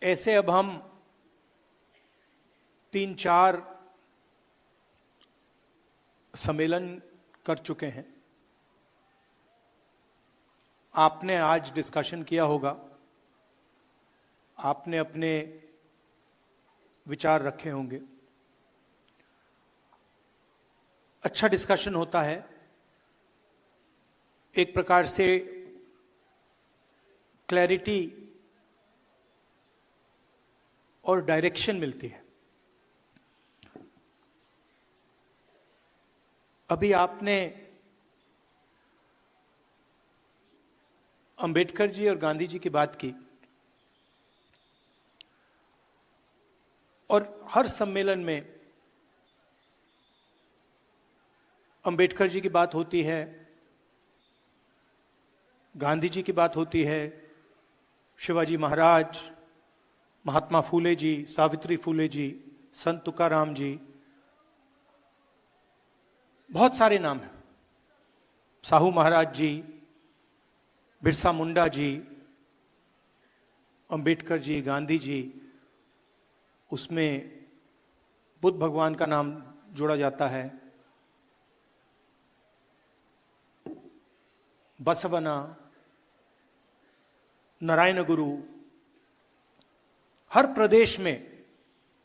ऐसे अब हम 3-4 सम्मेलन कर चुके हैं। आपने आज डिस्कशन किया होगा, आपने अपने विचार रखे होंगे। अच्छा डिस्कशन होता है, एक प्रकार से क्लैरिटी और डायरेक्शन मिलती है। अभी आपने अंबेडकर जी और गांधी जी की बात की, और हर सम्मेलन में अंबेडकर जी की बात होती है, गांधी जी की बात होती है, शिवाजी महाराज, महात्मा फूले जी, सावित्री फूले जी, संत तुकाराम जी, बहुत सारे नाम हैं, साहू महाराज जी, बिरसा मुंडा जी, अंबेडकर जी, गांधी जी, उसमें बुद्ध भगवान का नाम जोड़ा जाता है, बसवना, नारायण गुरु। हर प्रदेश में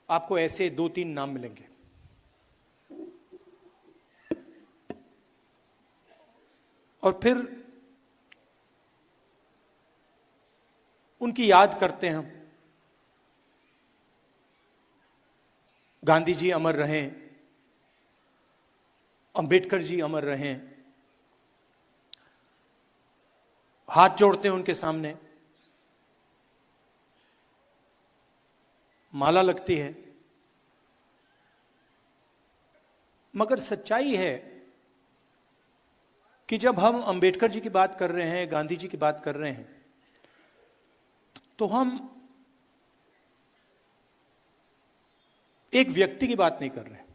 आपको ऐसे 2-3 नाम मिलेंगे। और फिर उनकी याद करते हैं हम। गांधी जी अमर रहें, अंबेडकर जी अमर रहें, हाथ जोड़ते हैं उनके सामने, माला लगती है। मगर सच्चाई है कि जब हम अंबेडकर जी की बात कर रहे हैं, गांधी जी की बात कर रहे हैं, तो हम एक व्यक्ति की बात नहीं कर रहे हैं।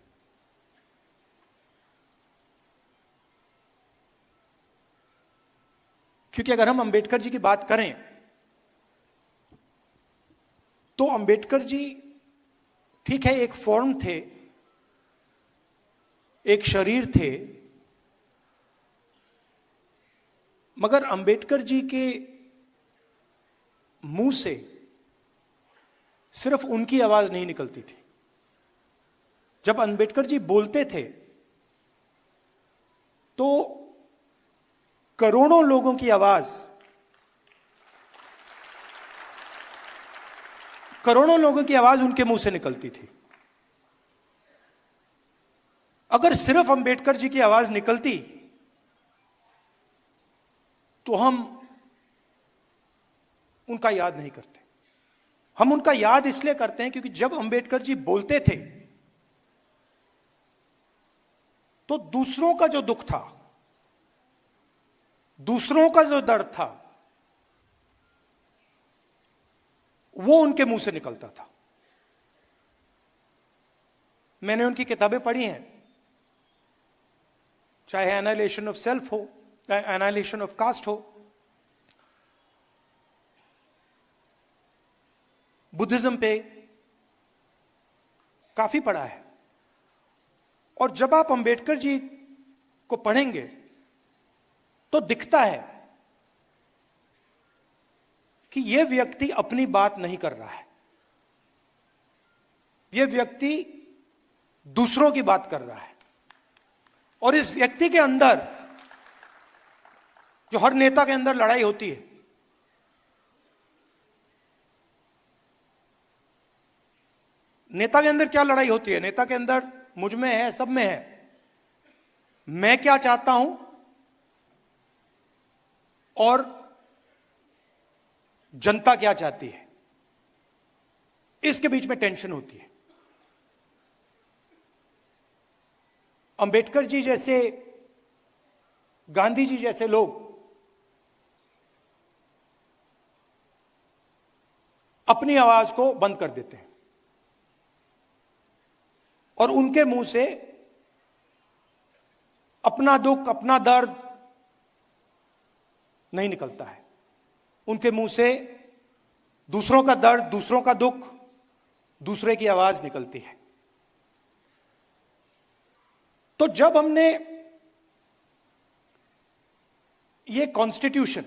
क्योंकि अगर हम अंबेडकर जी की बात करें तो अंबेडकर जी ठीक है, एक फॉर्म थे, एक शरीर थे, मगर अंबेडकर जी के मुंह से सिर्फ उनकी आवाज नहीं निकलती थी। जब अंबेडकर जी बोलते थे तो करोड़ों लोगों की आवाज, करोड़ों लोगों की आवाज उनके मुंह से निकलती थी। अगर सिर्फ अंबेडकर जी की आवाज निकलती तो हम उनका याद नहीं करते। हम उनका याद इसलिए करते हैं क्योंकि जब अंबेडकर जी बोलते थे तो दूसरों का जो दुख था, दूसरों का जो दर्द था, वो उनके मुंह से निकलता था। मैंने उनकी किताबें पढ़ी हैं, चाहे एनालिसिस ऑफ सेल्फ हो, चाहे एनालिसिस ऑफ कास्ट हो, बुद्धिज्म पे काफी पढ़ा है। और जब आप अंबेडकर जी को पढ़ेंगे तो दिखता है कि यह व्यक्ति अपनी बात नहीं कर रहा है, यह व्यक्ति दूसरों की बात कर रहा है। और इस व्यक्ति के अंदर, जो हर नेता के अंदर लड़ाई होती है, नेता के अंदर क्या लड़ाई होती है? नेता के अंदर मुझ में है, सब में है, मैं क्या चाहता हूं और जनता क्या चाहती है, इसके बीच में टेंशन होती है। अंबेडकर जी जैसे, गांधी जी जैसे लोग अपनी आवाज को बंद कर देते हैं और उनके मुंह से अपना दुख, अपना दर्द नहीं निकलता है। उनके मुंह से दूसरों का दर्द, दूसरों का दुख, दूसरे की आवाज निकलती है। तो जब हमने ये कॉन्स्टिट्यूशन,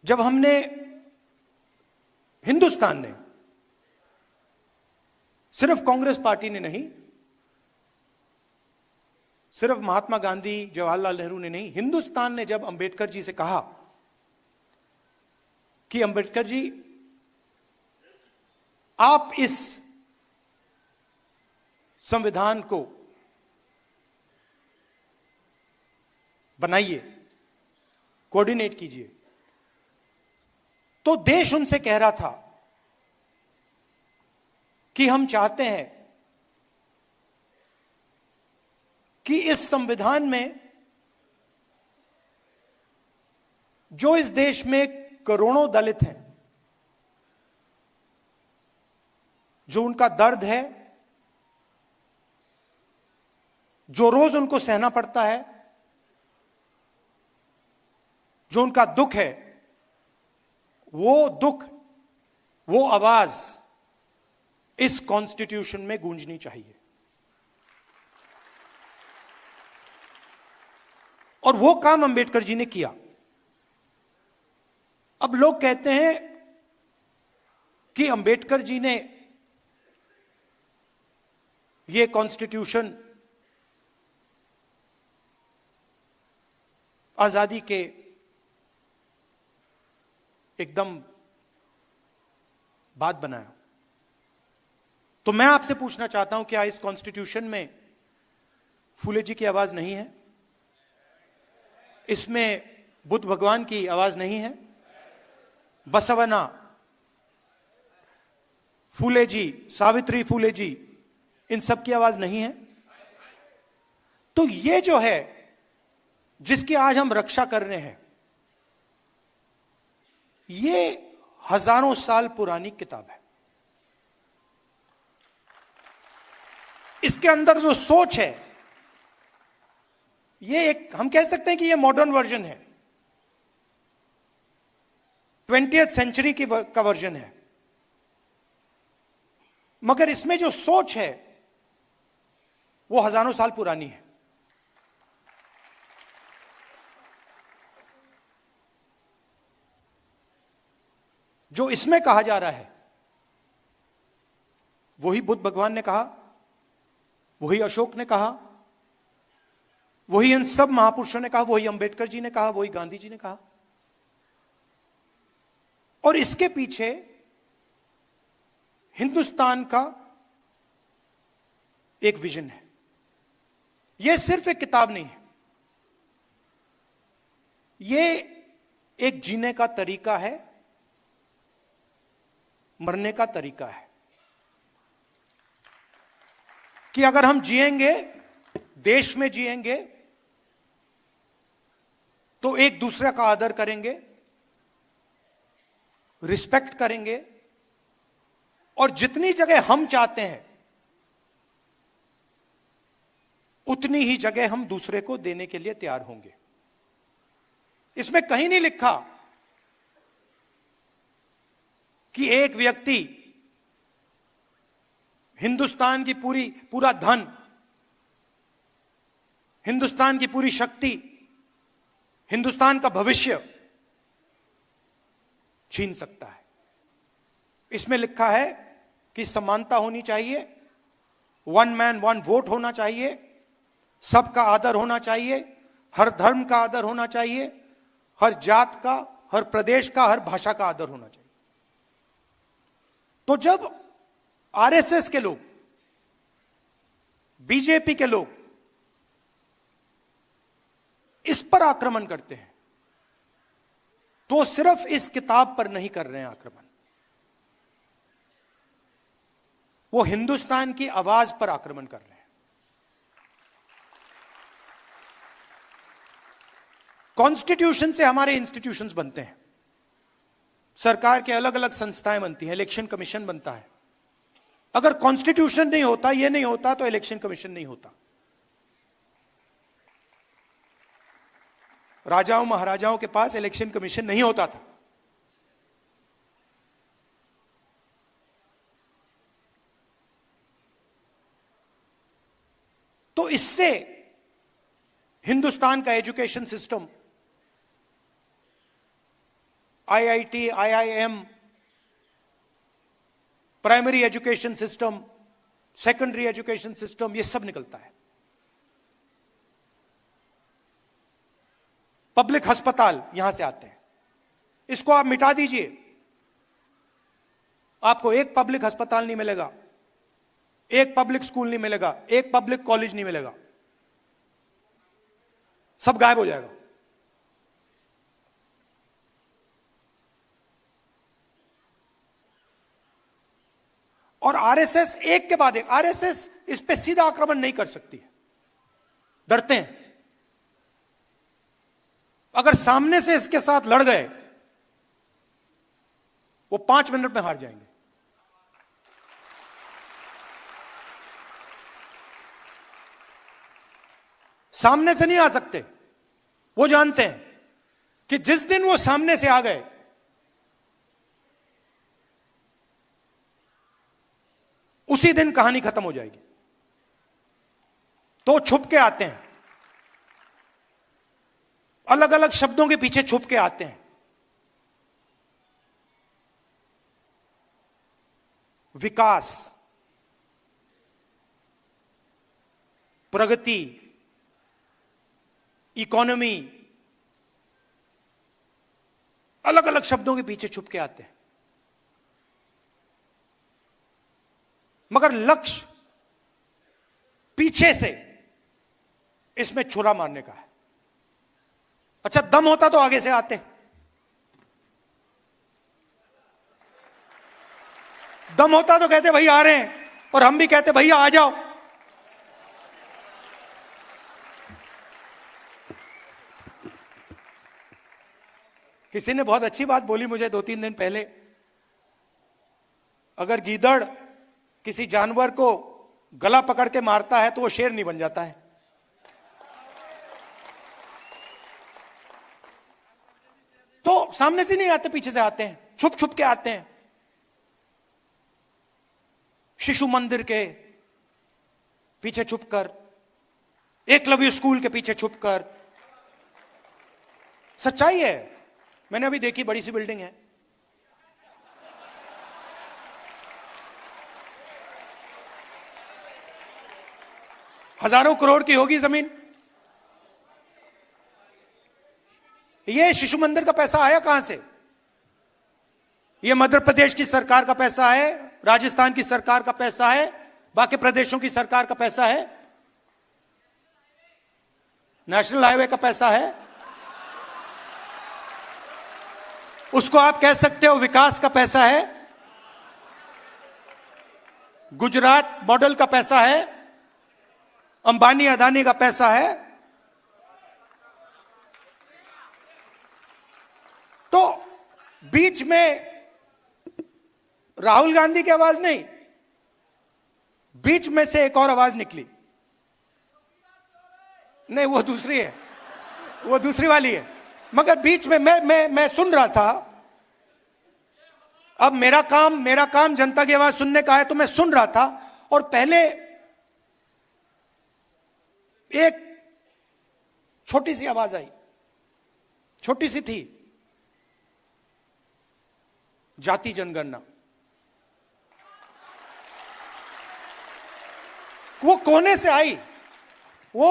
जब हमने, हिंदुस्तान ने, सिर्फ कांग्रेस पार्टी ने नहीं, सिर्फ महात्मा गांधी, जवाहरलाल नेहरू ने नहीं, हिंदुस्तान ने जब अंबेडकर जी से कहा कि अंबेडकर जी आप इस संविधान को बनाइए, कोऑर्डिनेट कीजिए, तो देश उनसे कह रहा था कि हम चाहते हैं कि इस संविधान में जो इस देश में करोड़ों दलित हैं, जो उनका दर्द है, जो रोज उनको सहना पड़ता है, जो उनका दुख है, वो दुख, वो आवाज इस कॉन्स्टिट्यूशन में गूंजनी चाहिए। और वो काम अंबेडकर जी ने किया। अब लोग कहते हैं कि अंबेडकर जी ने ये कॉन्स्टिट्यूशन आजादी के एकदम बाद बनाया। तो मैं आपसे पूछना चाहता हूं, क्या इस कॉन्स्टिट्यूशन में फूले जी की आवाज नहीं है? इसमें बुद्ध भगवान की आवाज नहीं है? बसवना, फूले जी, सावित्री फूले जी, इन सब की आवाज नहीं है? तो ये जो है, जिसकी आज हम रक्षा कर रहे हैं, ये हजारों साल पुरानी किताब है। इसके अंदर जो सोच है, ये एक, हम कह सकते हैं कि ये मॉडर्न वर्जन है, 20th सेंचुरी का वर्जन है, मगर इसमें जो सोच है वो हजारों साल पुरानी है। जो इसमें कहा जा रहा है वही बुद्ध भगवान ने कहा, वही अशोक ने कहा, वही इन सब महापुरुषों ने कहा, वही अंबेडकर जी ने कहा, वही गांधी जी ने कहा। और इसके पीछे हिंदुस्तान का एक विजन है। यह सिर्फ एक किताब नहीं है, यह एक जीने का तरीका है, मरने का तरीका है, कि अगर हम जिएंगे, देश में जिएंगे, तो एक दूसरे का आदर करेंगे, रिस्पेक्ट करेंगे, और जितनी जगह हम चाहते हैं उतनी ही जगह हम दूसरे को देने के लिए तैयार होंगे। इसमें कहीं नहीं लिखा कि एक व्यक्ति हिंदुस्तान की पूरा धन, हिंदुस्तान की पूरी शक्ति, हिंदुस्तान का भविष्य छीन सकता है। इसमें लिखा है कि समानता होनी चाहिए, वन मैन वन वोट होना चाहिए, सबका आदर होना चाहिए, हर धर्म का आदर होना चाहिए, हर जात का, हर प्रदेश का, हर भाषा का आदर होना चाहिए। तो जब आरएसएस के लोग, बीजेपी के लोग इस पर आक्रमण करते हैं, तो सिर्फ इस किताब पर नहीं कर रहे हैं आक्रमण, वो हिंदुस्तान की आवाज पर आक्रमण कर रहे हैं। कॉन्स्टिट्यूशन से हमारे इंस्टीट्यूशंस बनते हैं, सरकार के अलग अलग संस्थाएं बनती हैं, इलेक्शन कमीशन बनता है। अगर कॉन्स्टिट्यूशन नहीं होता, ये नहीं होता, तो इलेक्शन कमीशन नहीं होता। राजाओं महाराजाओं के पास इलेक्शन कमीशन नहीं होता था। तो इससे हिंदुस्तान का education system, IIT, IIM, primary education system, secondary education system, ये सब निकलता है। पब्लिक अस्पताल यहां से आते हैं। इसको आप मिटा दीजिए, आपको एक पब्लिक अस्पताल नहीं मिलेगा, एक पब्लिक स्कूल नहीं मिलेगा, एक पब्लिक कॉलेज नहीं मिलेगा, सब गायब हो जाएगा। और आरएसएस एक के बाद एक, आरएसएस इस पे सीधा आक्रमण नहीं कर सकती है, डरते हैं। अगर सामने से इसके साथ लड़ गए, वो 5 मिनट में हार जाएंगे। सामने से नहीं आ सकते। वो जानते हैं कि जिस दिन वो सामने से आ गए, उसी दिन कहानी खत्म हो जाएगी। तो छुप के आते हैं, अलग अलग शब्दों के पीछे छुप के आते हैं। विकास, प्रगति, इकोनॉमी, अलग अलग शब्दों के पीछे छुप के आते हैं, मगर लक्ष्य पीछे से इसमें छुरा मारने का है। अच्छा, दम होता तो आगे से आते, दम होता तो कहते भाई आ रहे हैं, और हम भी कहते भैया आ जाओ। किसी ने बहुत अच्छी बात बोली मुझे 2-3 दिन पहले, अगर गीदड़ किसी जानवर को गला पकड़ के मारता है तो वो शेर नहीं बन जाता है। तो सामने से नहीं आते, पीछे से आते हैं, छुप छुप के आते हैं। शिशु मंदिर के पीछे छुपकर, एकलव्य स्कूल के पीछे छुपकर। सच्चाई है, मैंने अभी देखी, बड़ी सी बिल्डिंग है, हजारों करोड़ की होगी जमीन। ये शिशु मंदिर का पैसा आया कहां से? ये मध्य प्रदेश की सरकार का पैसा है, राजस्थान की सरकार का पैसा है, बाकी प्रदेशों की सरकार का पैसा है, नेशनल हाईवे का पैसा है। उसको आप कह सकते हो विकास का पैसा है, गुजरात मॉडल का पैसा है, अंबानी अदानी का पैसा है। तो बीच में राहुल गांधी की आवाज नहीं, बीच में से एक और आवाज निकली। नहीं, वो दूसरी है, वो दूसरी वाली है। मगर बीच में मैं सुन रहा था। अब मेरा काम जनता की आवाज सुनने का है, तो मैं सुन रहा था। और पहले एक छोटी सी आवाज आई, छोटी सी थी, जाति जनगणना। वो कोने से आई, वो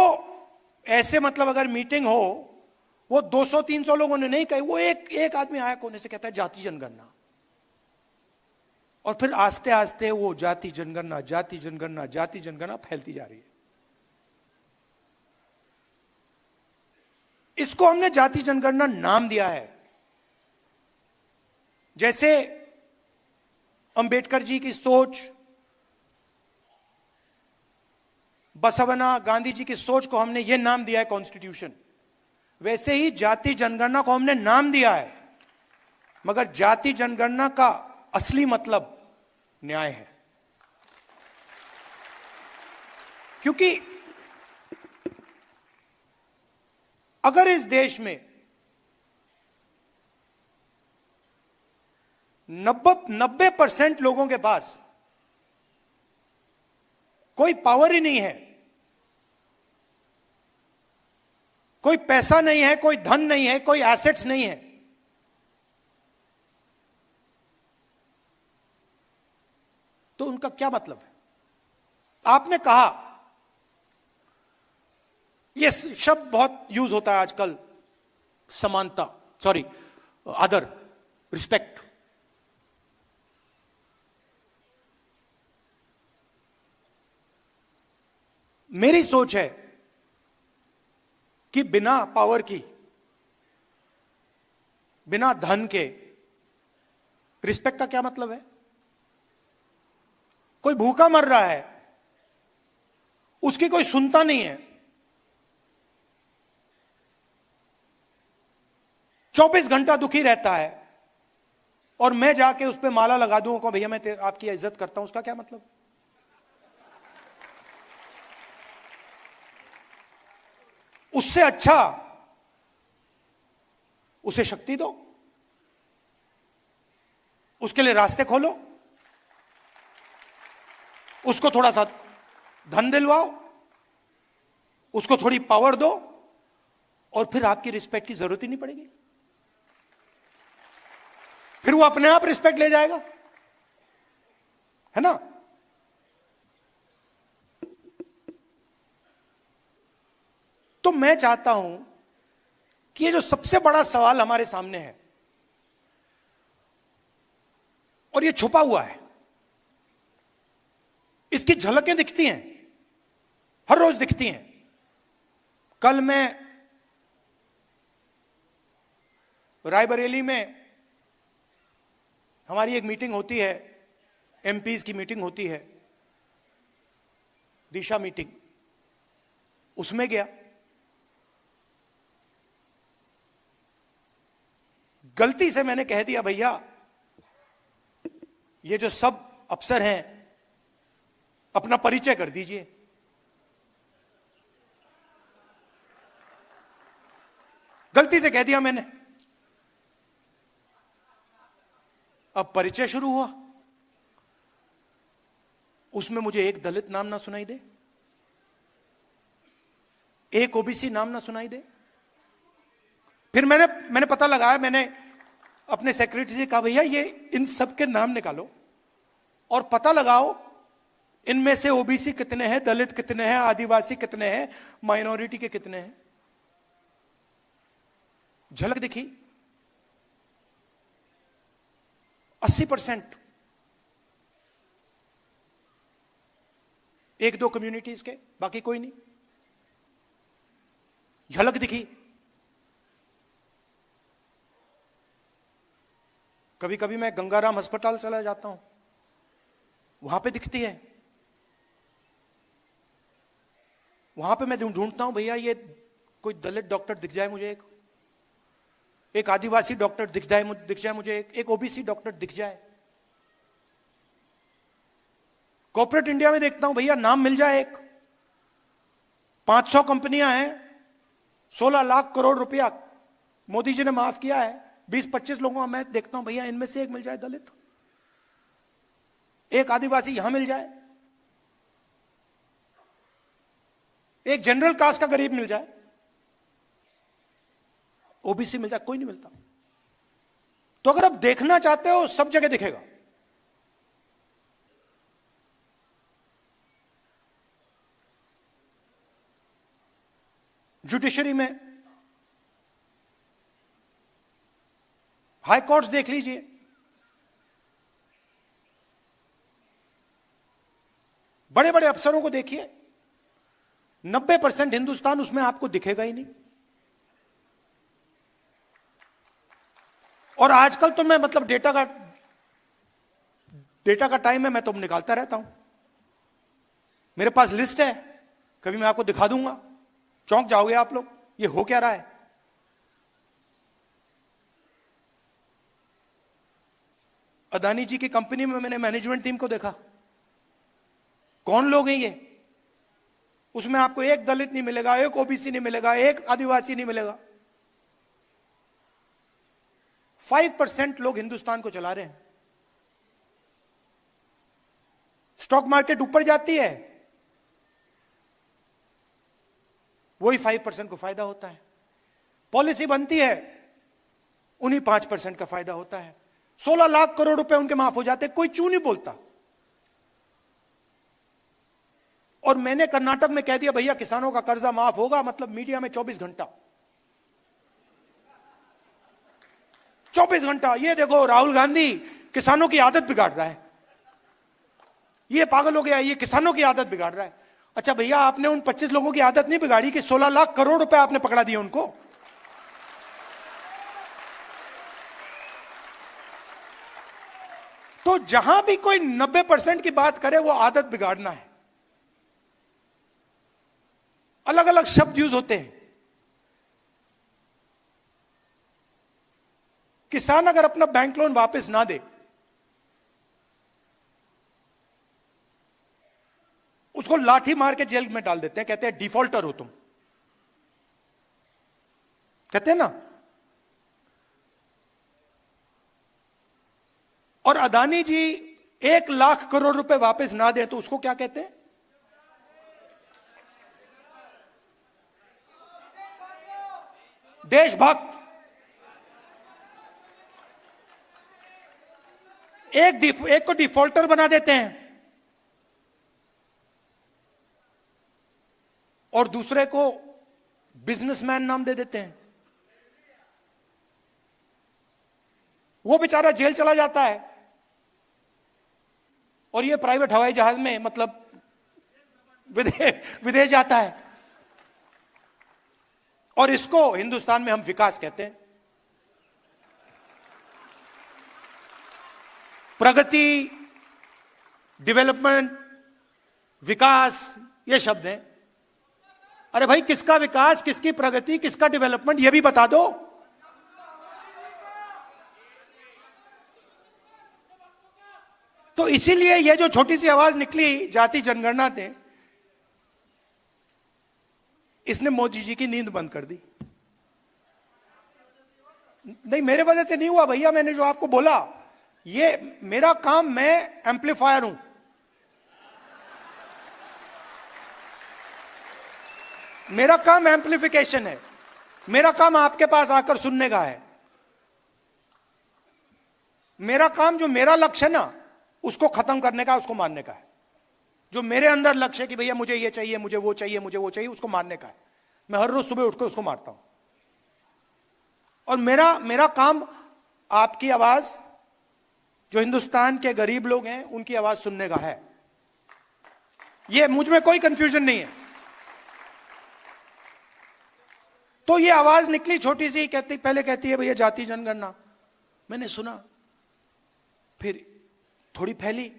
ऐसे मतलब अगर मीटिंग हो, वो 200-300 लोगों ने नहीं कही, वो एक आदमी आया कोने से, कहता है जाति जनगणना। और फिर आस्ते आस्ते वो जाति जनगणना, जाति जनगणना, जाति जनगणना फैलती जा रही है। इसको हमने जाति जनगणना नाम दिया है। जैसे अंबेडकर जी की सोच, बसवना, गांधी जी की सोच को हमने यह नाम दिया है कॉन्स्टिट्यूशन, वैसे ही जाति जनगणना को हमने नाम दिया है। मगर जाति जनगणना का असली मतलब न्याय है। क्योंकि अगर इस देश में 90% लोगों के पास कोई पावर ही नहीं है, कोई पैसा नहीं है, कोई धन नहीं है, कोई एसेट्स नहीं है, तो उनका क्या मतलब है? आपने कहा, यह शब्द बहुत यूज होता है आजकल, समानता, सॉरी, आदर, रिस्पेक्ट। मेरी सोच है कि बिना पावर की, बिना धन के रिस्पेक्ट का क्या मतलब है? कोई भूखा मर रहा है, उसकी कोई सुनता नहीं है, 24 घंटा दुखी रहता है, और मैं जाके उस पर माला लगा दूं को भैया मैं आपकी इज्जत करता हूं, उसका क्या मतलब? उससे अच्छा उसे शक्ति दो, उसके लिए रास्ते खोलो, उसको थोड़ा सा धन दिलवाओ, उसको थोड़ी पावर दो, और फिर आपकी रिस्पेक्ट की जरूरत ही नहीं पड़ेगी। फिर वो अपने आप रिस्पेक्ट ले जाएगा, है ना? तो मैं चाहता हूं कि ये जो सबसे बड़ा सवाल हमारे सामने है, और ये छुपा हुआ है, इसकी झलकें दिखती हैं, हर रोज दिखती हैं। कल मैं रायबरेली में, हमारी एक मीटिंग होती है, एमपीज की मीटिंग होती है, दिशा मीटिंग, उसमें गया। गलती से मैंने कह दिया, भैया ये जो सब अफसर हैं अपना परिचय कर दीजिए। गलती से कह दिया मैंने। अब परिचय शुरू हुआ, उसमें मुझे एक दलित नाम ना सुनाई दे, एक ओबीसी नाम ना सुनाई दे। फिर मैंने पता लगाया, मैंने अपने सेक्रेटरी से कहा, भैया ये इन सब के नाम निकालो और पता लगाओ इनमें से ओबीसी कितने हैं, दलित कितने हैं, आदिवासी कितने हैं, माइनॉरिटी के कितने हैं। झलक दिखी, 80%। एक दो कम्युनिटीज के, बाकी कोई नहीं। झलक दिखी। कभी कभी मैं गंगाराम अस्पताल चला जाता हूं, वहां पे दिखती है। वहां पे मैं ढूंढता हूं, भैया ये कोई दलित डॉक्टर दिख जाए मुझे, एक आदिवासी डॉक्टर दिख जाए मुझे, एक ओबीसी डॉक्टर दिख जाए। कॉर्पोरेट इंडिया में देखता हूं, भैया नाम मिल जाए एक। 500 कंपनियां हैं, 16 लाख करोड़ रुपया मोदी जी ने माफ किया है, 20-25 लोगों का मैं देखता हूं, भैया इनमें से एक मिल जाए दलित, एक आदिवासी यहां मिल जाए, एक जनरल कास्ट का गरीब मिल जाए, ओबीसी मिल जाए, कोई नहीं मिलता। तो अगर आप देखना चाहते हो, सब जगह दिखेगा। जुडिशरी में हाई कोर्ट्स देख लीजिए, बड़े बड़े अफसरों को देखिए, 90% हिंदुस्तान उसमें आपको दिखेगा ही नहीं। और आजकल तो मैं मतलब डेटा का टाइम है, मैं तो निकालता रहता हूं। मेरे पास लिस्ट है, कभी मैं आपको दिखा दूंगा, चौंक जाओगे आप लोग, ये हो क्या रहा है। अदानी जी की कंपनी में मैंने मैनेजमेंट टीम को देखा, कौन लोग हैं ये? उसमें आपको एक दलित नहीं मिलेगा, एक ओबीसी नहीं मिलेगा, एक आदिवासी नहीं मिलेगा। 5% लोग हिंदुस्तान को चला रहे हैं। स्टॉक मार्केट ऊपर जाती है, वही 5% को फायदा होता है। पॉलिसी बनती है, उन्हीं 5% का फायदा होता है। 16 लाख करोड़ रुपए उनके माफ हो जाते, कोई चू नहीं बोलता। और मैंने कर्नाटक में कह दिया भैया किसानों का कर्जा माफ होगा, मतलब मीडिया में 24 घंटा 24 घंटा, ये देखो राहुल गांधी किसानों की आदत बिगाड़ रहा है, ये पागल हो गया, ये किसानों की आदत बिगाड़ रहा है। अच्छा भैया, आपने उन 25 लोगों की आदत नहीं बिगाड़ी कि 16 लाख करोड़ रुपए आपने पकड़ा दिए उनको। तो जहां भी कोई 90% की बात करे वो आदत बिगाड़ना है। अलग अलग शब्द यूज होते हैं। किसान अगर अपना बैंक लोन वापस ना दे, उसको लाठी मार के जेल में डाल देते हैं, कहते हैं डिफॉल्टर हो तुम, कहते हैं ना। और अदानी जी 1 लाख करोड़ रुपए वापस ना दे तो उसको क्या कहते हैं? देशभक्त। एक को डिफॉल्टर बना देते हैं और दूसरे को बिजनेसमैन नाम दे देते हैं। वो बेचारा जेल चला जाता है और ये प्राइवेट हवाई जहाज में, मतलब विदेश जाता है। और इसको हिंदुस्तान में हम विकास कहते हैं। प्रगति, डेवलपमेंट, विकास, ये शब्द हैं। अरे भाई, किसका विकास, किसकी प्रगति, किसका डेवलपमेंट, ये भी बता दो। तो इसीलिए ये जो छोटी सी आवाज निकली जाति जनगणना ने, इसने मोदी जी की नींद बंद कर दी। नहीं, मेरे वजह से नहीं हुआ भैया। मैंने जो आपको बोला, ये मेरा काम, मैं एम्पलीफायर हूं। मेरा काम एम्पलीफिकेशन है। मेरा काम आपके पास आकर सुनने का है। मेरा काम, जो मेरा लक्ष्य है ना, उसको खत्म करने का, उसको मारने का है। जो मेरे अंदर लक्ष्य है कि भैया मुझे ये चाहिए, मुझे वो चाहिए, मुझे वो चाहिए, उसको मारने का है। मैं हर रोज सुबह उठकर उसको मारता हूं। और मेरा काम आपकी आवाज, जो हिंदुस्तान के गरीब लोग हैं, उनकी आवाज सुनने का है। ये मुझ में कोई कंफ्यूजन नहीं है। तो ये आवाज निकली छोटी सी, पहले कहती है भैया जाति जनगणना। मैंने सुना, फिर थोड़ी फैली,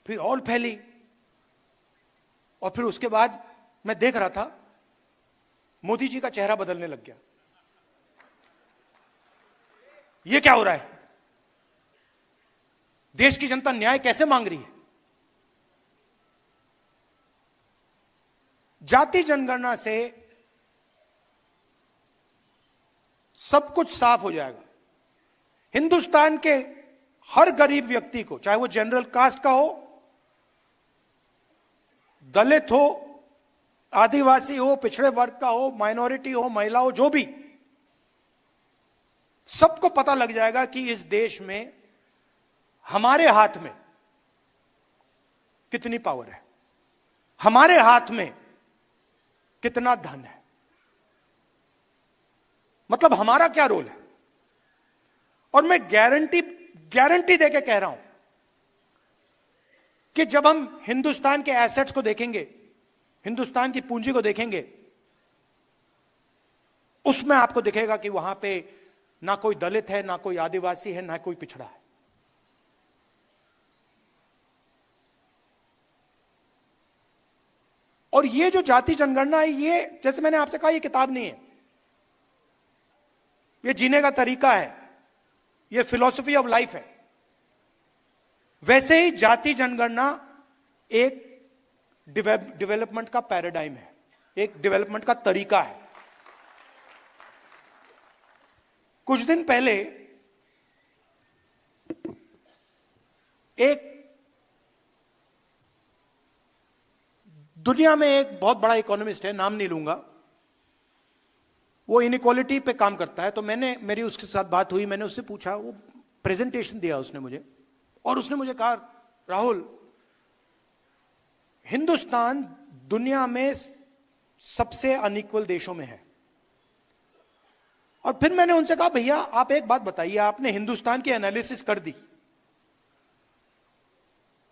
फिर और फैली, और फिर उसके बाद मैं देख रहा था मोदी जी का चेहरा बदलने लग गया। ये क्या हो रहा है? देश की जनता न्याय कैसे मांग रही है? जाति जनगणना से सब कुछ साफ हो जाएगा। हिंदुस्तान के हर गरीब व्यक्ति को, चाहे वो जनरल कास्ट का हो, दलित हो, आदिवासी हो, पिछड़े वर्ग का हो, माइनॉरिटी हो, महिला हो, जो भी, सबको पता लग जाएगा कि इस देश में हमारे हाथ में कितनी पावर है, हमारे हाथ में कितना धन है, मतलब हमारा क्या रोल है। और मैं गारंटी देके कह रहा हूं कि जब हम हिंदुस्तान के एसेट्स को देखेंगे, हिंदुस्तान की पूंजी को देखेंगे, उसमें आपको दिखेगा कि वहां पे ना कोई दलित है, ना कोई आदिवासी है, ना कोई पिछड़ा है। और ये जो जाति जनगणना है, ये जैसे मैंने आपसे कहा, ये किताब नहीं है, ये जीने का तरीका है, ये फिलॉसफी ऑफ लाइफ है। वैसे ही जाति जनगणना एक डेवलपमेंट का पैराडाइम है, एक डेवलपमेंट का तरीका है। कुछ दिन पहले एक दुनिया में एक बहुत बड़ा इकोनॉमिस्ट है, नाम नहीं लूंगा, वो इनइक्वालिटी पे काम करता है। तो मेरी उसके साथ बात हुई, मैंने उससे पूछा, वो प्रेजेंटेशन दिया उसने मुझे, और उसने मुझे कहा, राहुल, हिंदुस्तान दुनिया में सबसे अनइक्वल देशों में है। और फिर मैंने उनसे कहा, भैया आप एक बात बताइए, आपने हिंदुस्तान की एनालिसिस कर दी,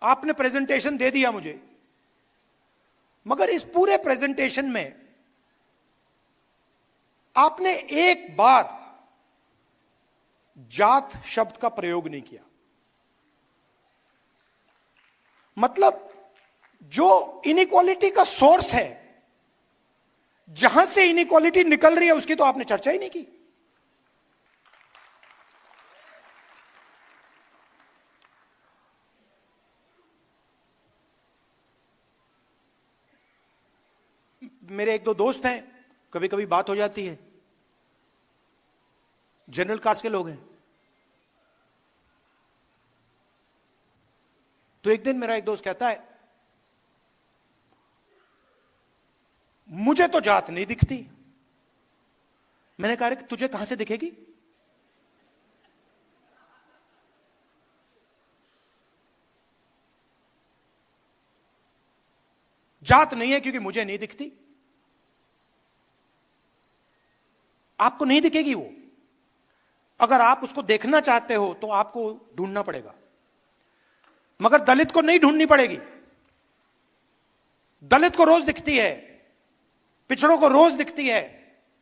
आपने प्रेजेंटेशन दे दिया मुझे, मगर इस पूरे प्रेजेंटेशन में आपने एक बार जात शब्द का प्रयोग नहीं किया। मतलब जो इनइक्वालिटी का सोर्स है, जहां से इनइक्वालिटी निकल रही है, उसकी तो आपने चर्चा ही नहीं की। मेरे एक दो दोस्त हैं, कभी कभी बात हो जाती है, जनरल कास्ट के लोग हैं। तो एक दिन मेरा एक दोस्त कहता है, मुझे तो जात नहीं दिखती। मैंने कहा, तुझे कहां से दिखेगी? जात नहीं है क्योंकि मुझे नहीं दिखती। आपको नहीं दिखेगी वो। अगर आप उसको देखना चाहते हो तो आपको ढूंढना पड़ेगा, मगर दलित को नहीं ढूंढनी पड़ेगी। दलित को रोज दिखती है, पिछड़ों को रोज दिखती है,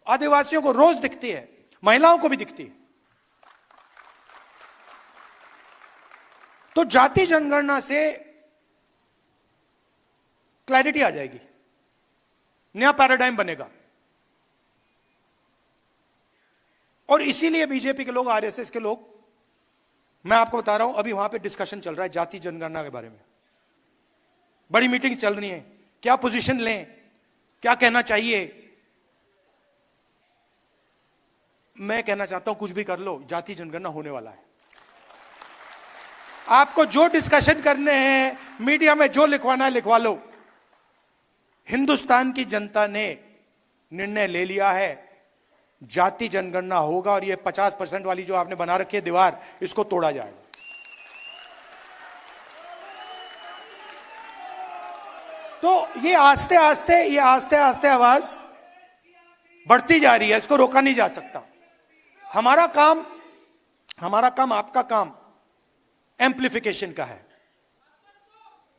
आदिवासियों को रोज दिखती है, महिलाओं को भी दिखती है। तो जाति जनगणना से क्लैरिटी आ जाएगी, नया पैराडाइम बनेगा। और इसीलिए बीजेपी के लोग, आरएसएस के लोग, मैं आपको बता रहा हूं, अभी वहां पे डिस्कशन चल रहा है जाति जनगणना के बारे में। बड़ी मीटिंग चल रही है, क्या पोजीशन लें, क्या कहना चाहिए। मैं कहना चाहता हूं, कुछ भी कर लो, जाति जनगणना होने वाला है। आपको जो डिस्कशन करने हैं, मीडिया में जो लिखवाना है लिखवा लो। हिंदुस्तान की जनता ने निर्णय ले लिया है, जाति जनगणना होगा, और ये 50% वाली जो आपने बना रखी है दीवार, इसको तोड़ा जाएगा। तो ये आस्ते आस्ते आवाज बढ़ती जा रही है, इसको रोका नहीं जा सकता। हमारा काम, आपका काम एम्प्लीफिकेशन का है,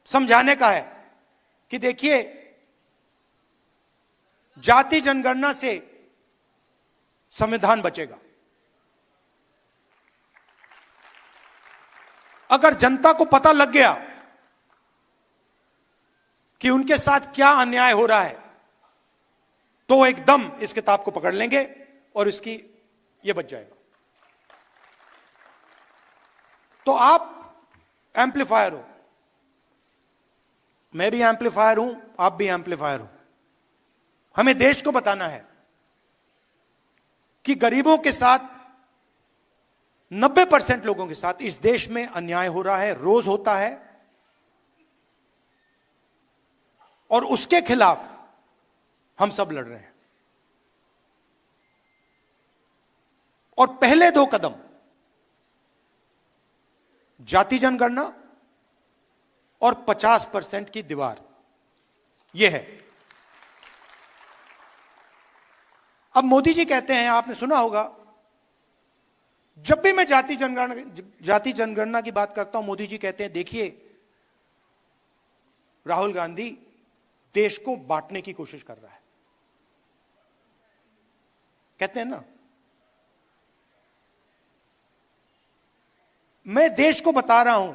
समझाने का है कि देखिए, जाति जनगणना से संविधान बचेगा। अगर जनता को पता लग गया कि उनके साथ क्या अन्याय हो रहा है, तो वो एकदम इस किताब को पकड़ लेंगे और इसकी ये बच जाएगा। तो आप एम्पलीफायर हो, मैं भी एम्पलीफायर हूं, आप भी एम्पलीफायर हो। हमें देश को बताना है कि गरीबों के साथ, 90% लोगों के साथ इस देश में अन्याय हो रहा है, रोज होता है, और उसके खिलाफ हम सब लड़ रहे हैं। और पहले 2 कदम, जाति जनगणना और 50% की दीवार, यह है। अब मोदी जी कहते हैं, आपने सुना होगा, जब भी मैं जाति जनगणना की बात करता हूं, मोदी जी कहते हैं, देखिए राहुल गांधी देश को बांटने की कोशिश कर रहा है। कहते हैं ना, मैं देश को बता रहा हूं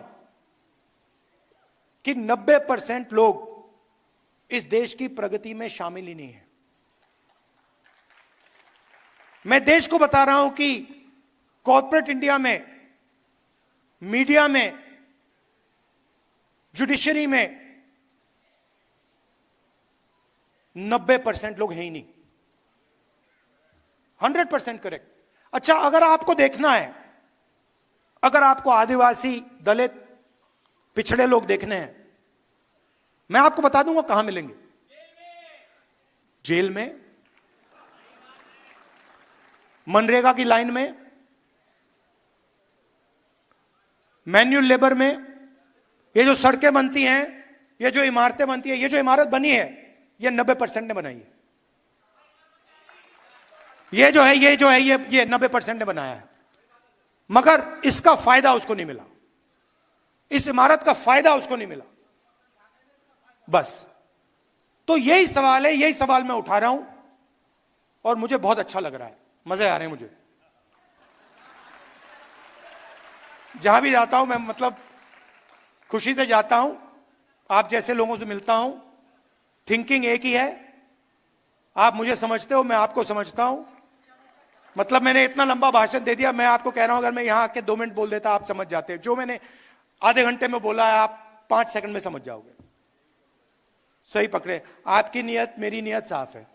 कि 90% लोग इस देश की प्रगति में शामिल ही नहीं है। मैं देश को बता रहा हूं कि कॉर्पोरेट इंडिया में, मीडिया में, जुडिशरी में 90% लोग हैं ही नहीं। 100% करेक्ट। अच्छा, अगर आपको देखना है, अगर आपको आदिवासी, दलित, पिछड़े लोग देखने हैं, मैं आपको बता दूंगा कहां मिलेंगे। जेल में, मनरेगा की लाइन में, मैन्युअल लेबर में। ये जो सड़कें बनती हैं, ये जो इमारतें बनती हैं, ये जो इमारत बनी है, ये 90% ने बनाई है। ये जो है ये 90% ने बनाया है, मगर इसका फायदा उसको नहीं मिला, इस इमारत का फायदा उसको नहीं मिला। बस तो यही सवाल है, यही सवाल मैं उठा रहा हूं और मुझे बहुत अच्छा लग रहा है, मजे आ रहे हैं मुझे। जहां भी जाता हूं मैं, मतलब खुशी से जाता हूं, आप जैसे लोगों से मिलता हूं। थिंकिंग एक ही है, आप मुझे समझते हो, मैं आपको समझता हूं। मतलब मैंने इतना लंबा भाषण दे दिया, मैं आपको कह रहा हूं अगर मैं यहां आके 2 मिनट बोल देता आप समझ जाते। जो मैंने आधे घंटे में बोला है आप 5 सेकंड में समझ जाओगे। सही पकड़े, आपकी नियत मेरी नियत साफ है।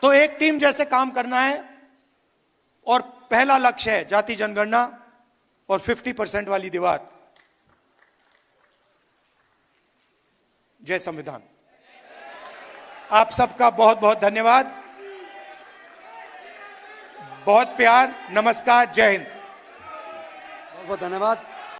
तो एक टीम जैसे काम करना है और पहला लक्ष्य है जाति जनगणना और 50% वाली दीवार। जय संविधान। आप सबका बहुत बहुत धन्यवाद, बहुत प्यार, नमस्कार, जय हिंद। बहुत बहुत धन्यवाद।